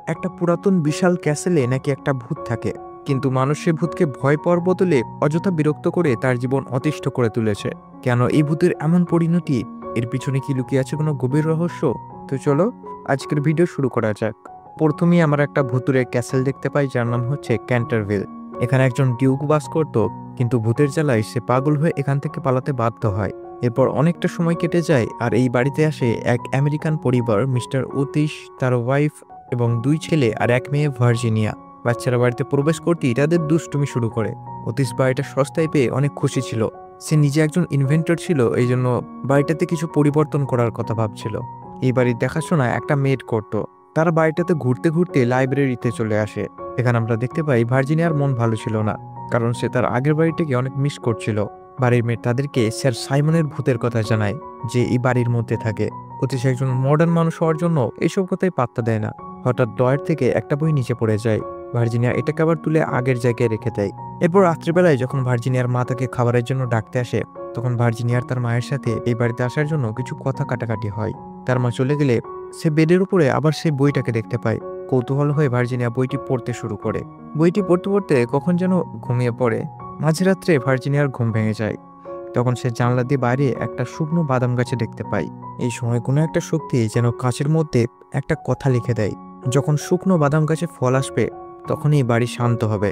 একটা পুরাতন বিশাল ক্যাসেলে নাকি একটা ভূত থাকে, কিন্তু মানুষ সে ভূতকে ভয় পাওয়ার বদলে অযথা বিরক্ত করে তার জীবন অতিষ্ঠ করে তুলেছে। কেন এই ভূতের এমন পরিণতি? এর পিছনে কি লুকিয়ে আছে কোনো গভীর রহস্য? তো চলো আজকের ভিডিও শুরু করা যাক। প্রথমেই আমরা একটা ভুতুরে ক্যাসেল দেখতে পাই, যার নাম হচ্ছে ক্যান্টারভিল। এখানে একজন ডিউক বাস করত, কিন্তু ভূতের জ্বালায় সে পাগল হয়ে এখান থেকে পালাতে বাধ্য হয়। এরপর অনেকটা সময় কেটে যায়, আর এই বাড়িতে আসে এক আমেরিকান পরিবার, মিস্টার ওতিশ, তার ওয়াইফ এবং 2 ছেলে আর 1 মেয়ে ভার্জিনিয়া। বাচ্চারা বাড়িতে প্রবেশ করতেই তাদের দুষ্টুমি শুরু করে। ওতিশ বাড়িটা সস্তায় পেয়ে অনেক খুশি ছিল। সে নিজে একজন ইনভেন্টর ছিল, এই জন্য বাড়িটাতে কিছু পরিবর্তন করার কথা ভাবছিল। এই বাড়ির দেখাশোনা একটা মেড করত। তারা বাড়িটাতে ঘুরতে ঘুরতে লাইব্রেরিতে চলে আসে। এখানে আমরা দেখতে পাই ভার্জিনিয়ার মন ভালো ছিল না, কারণ সে তার আগের বাড়িটাকে অনেক মিস করছিল। বাড়ির মেয়ে তাদেরকে স্যার সাইমনের ভূতের কথা জানায়, যে এই বাড়ির মধ্যে থাকে। অতীশ একজন মডার্ন মানুষ হওয়ার জন্য এইসব কথাই পাত্তা দেয় না। হঠাৎ ড্রয়ার থেকে একটা বই নিচে পড়ে যায়। ভার্জিনিয়া এটাকে আবার তুলে আগের জায়গায় রেখে দেয়। এরপর রাত্রিবেলায় যখন ভার্জিনিয়ার মা তাকে খাবারের জন্য ডাকতে আসে, তখন ভার্জিনিয়ার তার মায়ের সাথে এই বাড়িতে আসার জন্য কিছু কথা কাটাকাটি হয়। তার মা চলে গেলে সে বেডের উপরে আবার সেই বইটাকে দেখতে পায়। কৌতূহল হয়ে ভার্জিনিয়া বইটি পড়তে শুরু করে। বইটি পড়তে পড়তে কখন যেন ঘুমিয়ে পড়ে। মাঝরাত্রে ভার্জিনিয়ার ঘুম ভেঙে যায়। তখন সে জানলা দিয়ে বাইরে একটা শুকনো বাদাম গাছে দেখতে পায়। এই সময় কোনো একটা শক্তি যেন কাঁচের মধ্যে একটা কথা লিখে দেয়, যখন শুকনো বাদাম গাছে ফল আসবে তখনই বাড়ি শান্ত হবে।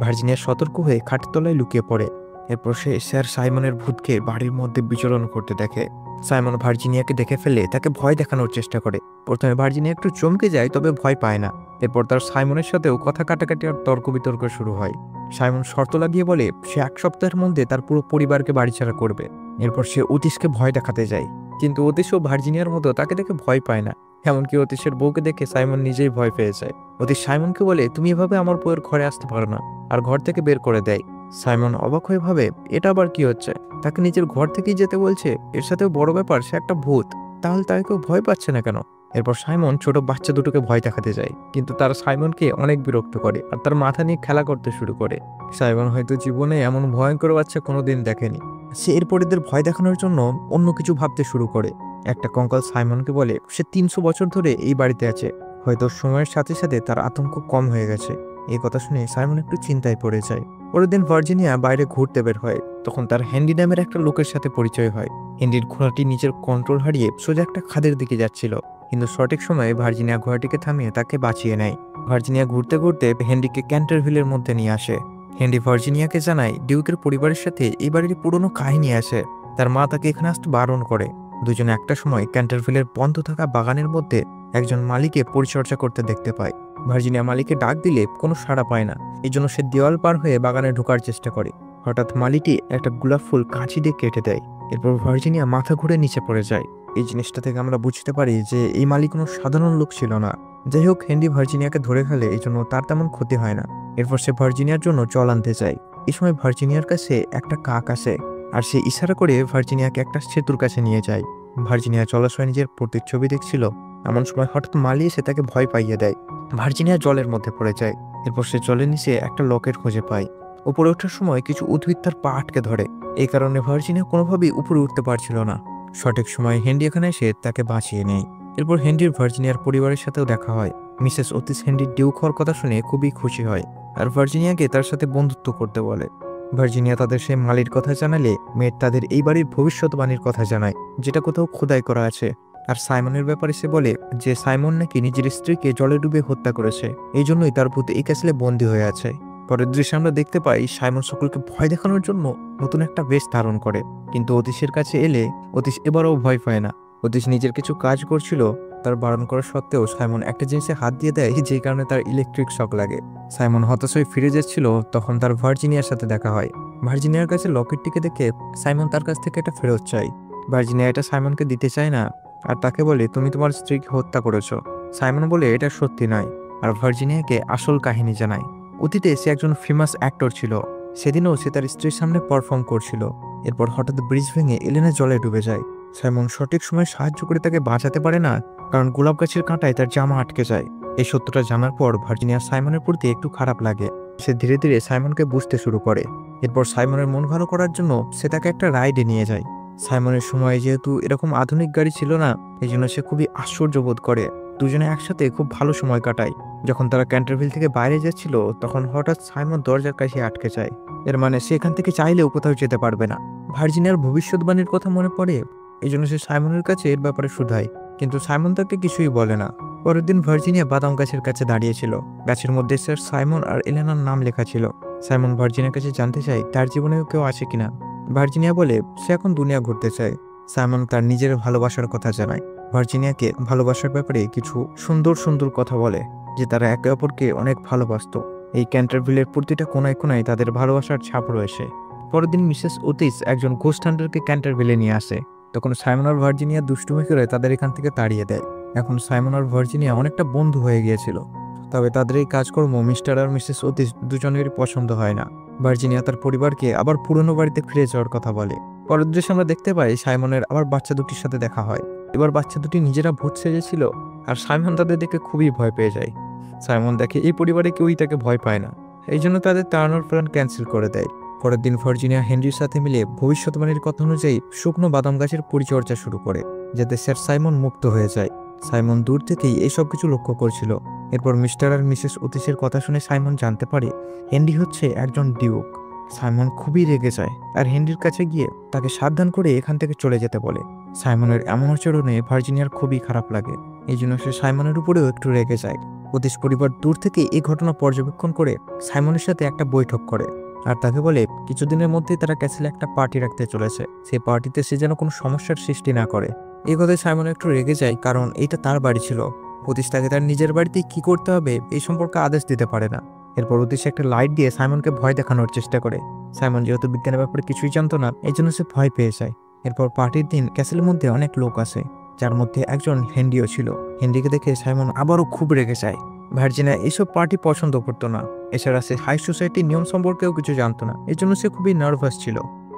ভার্জিনিয়া সতর্ক হয়ে খাটের তলায় লুকিয়ে পড়ে। এরপর সে স্যার সাইমনের ভূতকে বাড়ির মধ্যে বিচরণ করতে দেখে। সাইমন ভার্জিনিয়াকে দেখে ফেলে তাকে ভয় দেখানোর চেষ্টা করে। প্রথমে ভার্জিনিয়া একটু চমকে যায়, তবে ভয় পায় না। এরপর তার সাইমনের সাথেও কথা কাটাকাটি আর তর্ক বিতর্ক শুরু হয়। সাইমন শর্ত লাগিয়ে বলে সে 1 সপ্তাহের মধ্যে তার পুরো পরিবারকে বাড়িছাড়া করবে। এরপর সে অতীশকে ভয় দেখাতে যায়, কিন্তু অতীশও ভার্জিনিয়ার মতো তাকে দেখে ভয় পায় না। এমনকি অতীশের বউকে দেখে সাইমন নিজেই ভয় পেয়ে যায়। অতীশ সাইমনকে বলে, তুমি এভাবে আমার বউয়ের ঘরে আসতে পারো না, আর ঘর থেকে বের করে দেয়। সাইমন অবাক হয়ে ভাবে এটা আবার কি হচ্ছে। তাকে নিজের ঘর থেকেই যেতে বলছে, এর সাথেও বড় ব্যাপার সে একটা ভূত। তাহলে তাকে কেউ ভয় পাচ্ছে না কেন? এরপর সাইমন ছোট বাচ্চা দুটোকে ভয় দেখাতে যায়, কিন্তু তারা সাইমনকে অনেক বিরক্ত করে আর তার মাথা নিয়ে খেলা করতে শুরু করে। সাইমন হয়তো জীবনে এমন ভয়ঙ্কর বাচ্চা কোনোদিন দেখেনি। সে এরপর এদের ভয় দেখানোর জন্য অন্য কিছু ভাবতে শুরু করে। একটা কঙ্কাল সাইমনকে বলে সে 300 বছর ধরে এই বাড়িতে আছে, হয়তো সময়ের সাথে সাথে তার আতঙ্ক কম হয়ে গেছে। এই কথা শুনে সাইমন একটু চিন্তায় পড়ে যায়। পরের দিন ভার্জিনিয়া বাইরে ঘুরতে বের হয়। তখন তার হ্যান্ডি নামের একটা লোকের সাথে পরিচয় হয়। হ্যান্ডির ঘোড়াটি নিজের কন্ট্রোল হারিয়ে সোজা একটা খাদের দিকে যাচ্ছিল, কিন্তু সঠিক সময়ে ভার্জিনিয়া ঘোড়াটিকে থামিয়ে তাকে বাঁচিয়ে নেয়। ভার্জিনিয়া ঘুরতে ঘুরতে হ্যান্ডিকে ক্যান্টারভিলের মধ্যে নিয়ে আসে। হ্যান্ডি ভার্জিনিয়াকে জানায় ডিউকের পরিবারের সাথে এই বাড়ির পুরনো কাহিনী আছে। তার মা তাকে এখানে আসতে বারণ করে। দুজনে একটা সময় ক্যান্টারভিলের বন্ধ থাকা বাগানের মধ্যে একজন মালিকে পরিচর্যা করতে দেখতে পায়। ভার্জিনিয়া মালিকে ডাক দিলে কোনো সাড়া পায় না, এই জন্য সে দেওয়াল পার হয়ে বাগানে ঢোকার চেষ্টা করে। হঠাৎ মালিটি একটা গোলাপ ফুল কাঁচি দিয়ে কেটে দেয়। এরপর ভার্জিনিয়া মাথা ঘুরে নিচে পড়ে যায়। এই জিনিসটা থেকে আমরা বুঝতে পারি যে এই মালি কোনো সাধারণ লোক ছিল না। যাই হোক, হ্যান্ডি ভার্জিনিয়াকে ধরে ফেলে, এই জন্য তার তেমন ক্ষতি হয় না। এরপর সে ভার্জিনিয়ার জন্য জল আনতে চায়। এই সময় ভার্জিনিয়ার কাছে একটা কাক আসে, আর সে ইশারা করে ভার্জিনিয়াকে একটা সেতুর কাছে নিয়ে যায়। ভার্জিনিয়া জলাশয়ে নিজের প্রতিচ্ছবি দেখছিল। এমন সময় হঠাৎ মালি এসে তাকে ভয় পাইয়ে দেয়। ভার্জিনিয়া জলের মধ্যে পড়ে যায়। এরপর সে জলের নিচে একটা লকেট খুঁজে পায়। উপরে ওঠার সময় কিছু উদ্ভিদ তার পা আটকে ধরে। এই কারণে ভার্জিনিয়া কোনোভাবেই উপরে উঠতে পারছিল না। সঠিক সময় হেনরি এখানে এসে তাকে বাঁচিয়ে নেয়। এরপর হেনরির ভার্জিনিয়ার পরিবারের সাথেও দেখা হয়। মিসেস ওতিস হেনরির ডিউক হওয়ার কথা শুনে খুবই খুশি হয়, আর ভার্জিনিয়াকে তার সাথে বন্ধুত্ব করতে বলে। ভার্জিনিয়া তাদের সেই মালির কথা জানালে মেয়ের তাদের এই বাড়ির ভবিষ্যৎবাণীর কথা জানায়, যেটা কোথাও খোদাই করা আছে। আর সাইমনের ব্যাপারে সে বলে যে সাইমন নাকি নিজের স্ত্রীকে জলে ডুবে হত্যা করেছে, এই জন্যই তার ভূত এই ক্যাসেলে বন্দী হয়ে আছে। পরের দৃশ্যে আমরা দেখতে পাই সাইমন সকলকে ভয় দেখানোর জন্য নতুন একটা বেশ ধারণ করে, কিন্তু অতীশের কাছে এলে অতীশ এবারও ভয় পায় না। অতীশ নিজের কিছু কাজ করছিল, তার বারণ করা সত্ত্বেও সাইমন একটা জিনিসে হাত দিয়ে দেয়, যে কারণে তার ইলেকট্রিক শক লাগে। সাইমন হতাশ হয়ে ফিরে যাচ্ছিল, তখন তার ভার্জিনিয়ার সাথে দেখা হয়। ভার্জিনিয়ার কাছে লকেটটিকে দেখে সাইমন তার কাছ থেকে এটা ফেরত চায়। ভার্জিনিয়া এটা সাইমনকে দিতে চায় না, আর তাকে বলে তুমি তোমার স্ত্রীকে হত্যা করেছো। সাইমন বলে এটা সত্যি নয়, আর ভার্জিনিয়াকে আসল কাহিনী জানায়। অতীতে সে একজন ফেমাস অ্যাক্টর ছিল, সেদিনও সে তার স্ত্রীর সামনে পারফর্ম করছিল। এরপর হঠাৎ ব্রিজ ভেঙে এলেনা জলে ডুবে যায়। সাইমন সঠিক সময় সাহায্য করে তাকে বাঁচাতে পারে না, কারণ গোলাপ গাছের কাঁটায় তার জামা আটকে যায়। এই সত্যটা জানার পর ভার্জিনিয়া সাইমনের প্রতি একটু খারাপ লাগে। সে ধীরে ধীরে সাইমনকে বুঝতে শুরু করে। এরপর সাইমনের মন ভালো করার জন্য সে তাকে একটা রাইডে নিয়ে যায়। সাইমনের সময় যেহেতু এরকম আধুনিক গাড়ি ছিল না, এই জন্য সে খুবই আশ্চর্য বোধ করে। দুজনে একসাথে খুব ভালো সময় কাটায়। যখন তারা ক্যান্টারভিল থেকে বাইরে যাচ্ছিল তখন হঠাৎ সাইমন দরজার কাছে আটকে যায়। এর মানে সে এখান থেকে চাইলেও কোথাও যেতে পারবে না। ভার্জিনিয়ার ভবিষ্যৎবাণীর কথা মনে পড়ে, এই জন্য সে সাইমনের কাছে এর ব্যাপারে শুধায়, কিন্তু সাইমন তাকে কিছুই বলে না। পরের দিন ভার্জিনিয়া বাদাম গাছের কাছে দাঁড়িয়েছিল। গাছের মধ্যে স্যার সাইমন আর এলেনার নাম লেখা ছিল। সাইমন ভার্জিনিয়ার কাছে জানতে চায় তার জীবনেও কেউ আছে কিনা। ভার্জিনিয়া বলে সে এখন দুনিয়া ঘুরতে চায়। সাইমন তার নিজের ভালোবাসার কথা জানায়। ভার্জিনিয়াকে ভালোবাসার ব্যাপারে কিছু সুন্দর সুন্দর কথা বলে, যে তারা একে অপরকে অনেক ভালোবাসত। এই ক্যান্টারভিলের প্রতিটা কোনায় কোনায় তাদের ভালোবাসার ছাপ রয়েছে। পরের দিন মিসেস ওতিস একজন ঘোস্ট হান্টারকে ক্যান্টারভিলে নিয়ে আসে। তখন সাইমন আর ভার্জিনিয়া দুষ্টুমি করে তাদের এখান থেকে তাড়িয়ে দেয়। এখন সাইমন আর ভার্জিনিয়া অনেকটা বন্ধু হয়ে গিয়েছিল। তবে তাদের এই কাজকর্ম মিস্টার আর মিসেস ওতিস দুজনেরই পছন্দ হয় না। ভার্জিনিয়া তার পরিবারকে আবার পুরনো বাড়িতে ফিরে যাওয়ার কথা বলে। পরের দৃশ্যে আমরা দেখতে পাই সাইমনের আবার বাচ্চা দুটির সাথে দেখা হয়। এবার বাচ্চা দুটি নিজেরা ভূত সেজেছিল, আর সাইমন তাদের দেখে খুবই ভয় পেয়ে যায়। সাইমন দেখে এই পরিবারে কেউই তাকে ভয় পায় না, এই জন্য তাদের তাড়ানোর প্ল্যান ক্যান্সেল করে দেয়। পরের দিন ভার্জিনিয়া হেনরির সাথে মিলে ভবিষ্যৎবাণীর কথা অনুযায়ী শুকনো বাদাম গাছের পরিচর্যা শুরু করে, যাতে স্যার সাইমন মুক্ত হয়ে যায়। সাইমন দূর থেকেই এসব কিছু লক্ষ্য করছিল। এরপর মিস্টার আর মিসেস ওতিসের কথা শুনে সাইমন জানতে পারে হেনরি হচ্ছে একজন ডিউক। সাইমন খুবই রেগে যায় আর হেনরির কাছে গিয়ে তাকে সাবধান করে এখান থেকে চলে যেতে বলে। সাইমনের এমন আচরণে ভার্জিনিয়ার খুবই খারাপ লাগে, এই জন্য সে সাইমনের উপরেও একটু রেগে যায়। ওতিস পরিবার দূর থেকে এই ঘটনা পর্যবেক্ষণ করে সাইমনের সাথে একটা বৈঠক করে, আর তাকে বলে কিছুদিনের মধ্যেই তারা ক্যাসেলে একটা পার্টি রাখতে চলেছে। সেই পার্টিতে সে যেন কোনো সমস্যার সৃষ্টি না করে। এই কথায় সাইমন একটু রেগে যায়, কারণ এটা তার বাড়ি ছিল। ওতিস তাকে তার নিজের বাড়িতে কি করতে হবে এই সম্পর্কে আদেশ দিতে পারে না। এরপর ওতিস একটা লাইট দিয়ে সাইমনকে ভয় দেখানোর চেষ্টা করে। সাইমন যেহেতু বিজ্ঞানের ব্যাপারে কিছুই জানতো না, এই জন্য সে ভয় পেয়ে যায়। এরপর পার্টির দিন ক্যাসেলের মধ্যে অনেক লোক আসে, যার মধ্যে একজন হেনরিও ছিল। হেনরিকে দেখে সাইমন আবারও খুব রেগে যায়। ভার্জিনিয়া এইসব পার্টি পছন্দ করতো না, এছাড়া সে হাই সোসাইটির নিয়ম সম্পর্কেও কিছু জানতো না, এই জন্য সে খুবই নার্ভাস ছিল।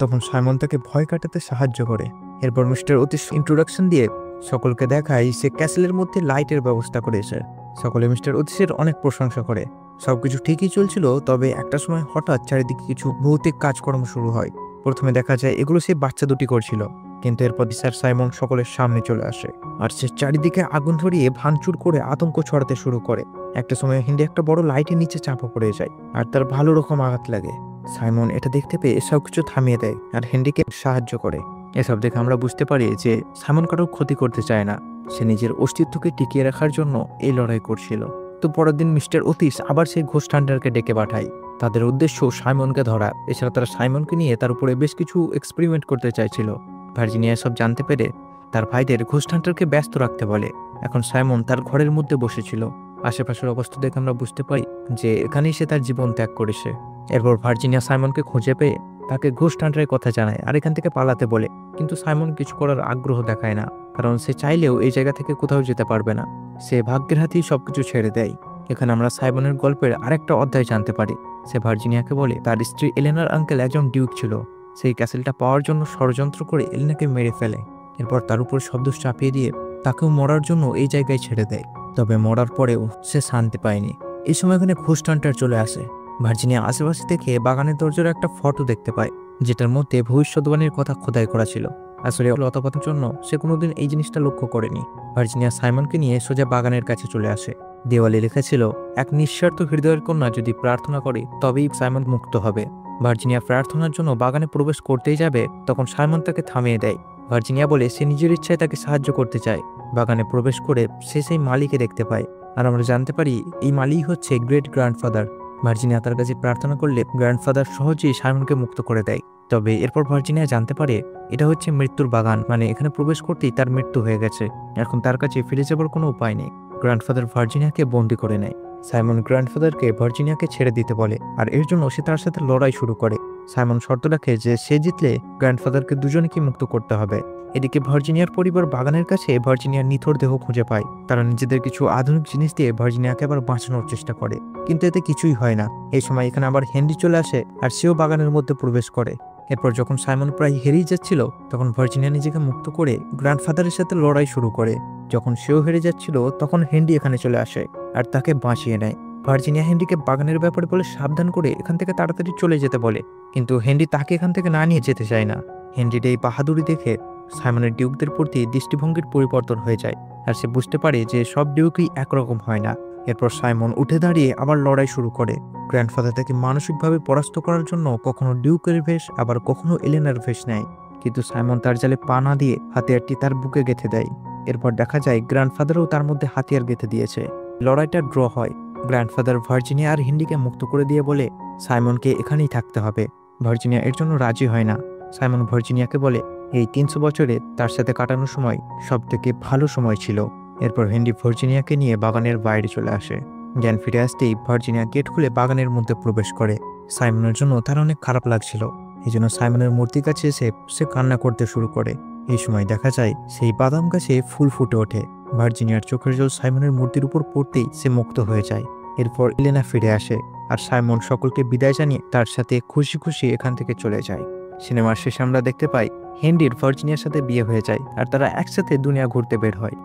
তখন সাইমন তাকে ভয় কাটাতে সাহায্য করে। এরপর মিস্টার ওতিস ইন্ট্রোডাকশন দিয়ে সকলকে দেখায় সে ক্যাসেলের মধ্যে লাইটের ব্যবস্থা করেছে। সকলে মিস্টার ওতিসের অনেক প্রশংসা করে। সবকিছু ঠিকই চলছিল, তবে একটা সময় হঠাৎ চারিদিকে কিছু ভৌতিক কাজকর্ম শুরু হয়। প্রথমে দেখা যায় এগুলো সে বাচ্চা দুটি করছিল, কিন্তু এরপর স্যার সাইমন সকলের সামনে চলে আসে, আর সে চারিদিকে আগুন ধরিয়ে ভাঙচুর করে আতঙ্ক ছড়াতে শুরু করে। একটা সময় হেনরি একটা বড় লাইটের নিচে চাপা পড়ে যায়, আর তার ভালো রকম আঘাত লাগে। সাইমন এটা দেখতে পেয়ে সব কিছু থামিয়ে দেয় আর হেনরিকে সাহায্য করে। এসব দেখে আমরা বুঝতে পারি যে সাইমন কারোর ক্ষতি করতে চায় না, সে নিজের অস্তিত্বকে টিকিয়ে রাখার জন্য এই লড়াই করছিল। তো পরের দিন মিস্টার ওতিস আবার সেই ঘোস্ট হান্টারকে ডেকে পাঠায়। তাদের উদ্দেশ্য সাইমনকে ধরা, এছাড়া তারা সাইমনকে নিয়ে তার উপরে বেশ কিছু এক্সপেরিমেন্ট করতে চাইছিল। ভার্জিনিয়া সব জানতে পেরে তার ভাইদের ঘোস্ট হান্টারকে ব্যস্ত রাখতে বলে। এখন সাইমন তার ঘরের মধ্যে বসেছিল। আশেপাশের অবস্থা দেখে আমরা বুঝতে পারি যে এখানেই সে তার জীবন ত্যাগ করেছে। এরপর ভার্জিনিয়া সাইমনকে খুঁজে পেয়ে তাকে ঘোস্ট হান্টারের কথা জানায় আর এখান থেকে পালাতে বলে, কিন্তু সাইমন কিছু করার আগ্রহ দেখায় না, কারণ সে চাইলেও এই জায়গা থেকে কোথাও যেতে পারবে না। সে ভাগ্যের হাতেই সবকিছু ছেড়ে দেয়। এখানে আমরা সাইমনের গল্পের আরেকটা অধ্যায় জানতে পারি। সে ভার্জিনিয়াকে বলে তার স্ত্রী এলেনার আঙ্কেল একজন ডিউক ছিল, সেই ক্যাসেলটা পাওয়ার জন্য ষড়যন্ত্র করে এলেনাকে মেরে ফেলে। এরপর তার উপর সব দোষ চাপিয়ে দিয়ে তাকেও মরার জন্য এই জায়গায় ছেড়ে দেয়। তবে মরার পরেও সে শান্তি পায়নি। এই সময় এখানে ঘোস্ট হান্টার চলে আসে। ভার্জিনিয়া আশেপাশে থেকে বাগানের দরজার একটা ফটো দেখতে পায়, যেটার মধ্যে ভবিষ্যৎবাণীর কথা খোদাই করা ছিল। আসলে অতপাতের জন্য সে কোনোদিন এই জিনিসটা লক্ষ্য করেনি। ভার্জিনিয়া সাইমনকে নিয়ে সোজা বাগানের কাছে চলে আসে। দেওয়ালে লেখা ছিল, এক নিঃস্বার্থ হৃদয়ের কন্যা যদি প্রার্থনা করে তবেই সাইমন মুক্ত হবে। ভার্জিনিয়া প্রার্থনার জন্য বাগানে প্রবেশ করতেই যাবে, তখন সাইমন তাকে থামিয়ে দেয়। ভার্জিনিয়া বলে সে নিজের ইচ্ছায় তাকে সাহায্য করতে চায়। বাগানে প্রবেশ করে সে সেই মালিকে দেখতে পায়, আর আমরা জানতে পারি এই মালিক হচ্ছে গ্রেট গ্র্যান্ডফাদার। ভার্জিনিয়া তার কাছে প্রার্থনা করলে গ্র্যান্ডফাদার সহজেই সাইমনকে মুক্ত করে দেয়। তবে এরপর ভার্জিনিয়া জানতে পারে এটা হচ্ছে মৃত্যুর বাগান, মানে এখানে প্রবেশ করতেই তার মৃত্যু হয়ে গেছে। এখন তার কাছে ফিরে যাবার কোনো উপায় নেই। গ্র্যান্ডফাদার ভার্জিনিয়াকে বন্দি করে নেয়। সাইমন গ্র্যান্ডফাদারকে ভার্জিনিয়াকে ছেড়ে দিতে বলে, আর এর জন্য সে তার সাথে লড়াই শুরু করে। সাইমন শর্ত রাখে যে সে জিতলে গ্র্যান্ডফাদারকে দুজনকেই মুক্ত করতে হবে। এদিকে ভার্জিনিয়ার পরিবার বাগানের কাছে ভার্জিনিয়ার নিথর দেহ খুঁজে পায়। তারা নিজেদের কিছু আধুনিক জিনিস দিয়ে ভার্জিনিয়াকে আবার বাঁচানোর চেষ্টা করে, কিন্তু এতে কিছুই হয় না। এই সময় এখানে আবার হেনরি চলে আসে, আর সেও বাগানের মধ্যে প্রবেশ করে। এরপর যখন সাইমন প্রায় হেরেই যাচ্ছিল, তখন ভার্জিনিয়া নিজেকে মুক্ত করে গ্র্যান্ডফাদারের সাথে লড়াই শুরু করে। যখন সেও হেরে যাচ্ছিল, তখন হেনরি এখানে চলে আসে আর তাকে বাঁচিয়ে নেয়। ভার্জিনিয়া হেনরিকে বাগানের ব্যাপারে বলে সাবধান করে এখান থেকে তাড়াতাড়ি চলে যেতে বলে, কিন্তু হেনরি তাকে এখান থেকে না নিয়ে যেতে চায় না। হেনরির এই বাহাদুরি দেখে সাইমনের ডিউকদের প্রতি দৃষ্টিভঙ্গির পরিবর্তন হয়ে যায়, আর সে বুঝতে পারে যে সব ডিউকই একরকম হয় না। এরপর সাইমন উঠে দাঁড়িয়ে আবার লড়াই শুরু করে। গ্র্যান্ডফাদার তাকে মানসিকভাবে পরাস্ত করার জন্য কখনো ডিউকের ভেষ আবার কখনো এলেনার ভেষ নেয়, কিন্তু সাইমন তার জালে পা না দিয়ে হাতিয়ারটি তার বুকে গেঁথে দেয়। এরপর দেখা যায় গ্র্যান্ডফাদারও তার মধ্যে হাতিয়ার গেঁথে দিয়েছে। লড়াইটা ড্র হয়। গ্র্যান্ডফাদার ভার্জিনিয়া আর হিন্ডিকে মুক্ত করে দিয়ে বলে সাইমনকে এখানেই থাকতে হবে। ভার্জিনিয়া এর জন্য রাজি হয় না। সাইমন ভার্জিনিয়াকে বলে এই 300 বছরে তার সাথে কাটানোর সময় সবথেকে ভালো সময় ছিল। এরপর হেনরি ভার্জিনিয়াকে নিয়ে বাগানের বাইরে চলে আসে। জ্ঞান ফিরে আসতেই ভার্জিনিয়া গেট খুলে বাগানের মধ্যে প্রবেশ করে। সাইমনের জন্য তার অনেক খারাপ লাগছিল, এই জন্য সাইমনের মূর্তির কাছে এসে সে কান্না করতে শুরু করে। এই সময় দেখা যায় সেই বাদাম গাছে ফুল ফুটে ওঠে। ভার্জিনিয়ার চোখের জল সাইমনের মূর্তির উপর পড়তেই সে মুক্ত হয়ে যায়। এরপর এলেনা ফিরে আসে আর সাইমন সকলকে বিদায় জানিয়ে তার সাথে খুশি খুশি এখান থেকে চলে যায়। সিনেমার শেষে আমরা দেখতে পাই হেনরির ভার্জিনিয়ার সাথে বিয়ে হয়ে যায় আর তারা একসাথে দুনিয়া ঘুরতে বের হয়।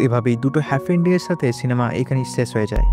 এভাবেই দুটো হ্যাপি এন্ডের সাথে সিনেমা এখানেই শেষ হয়ে যায়।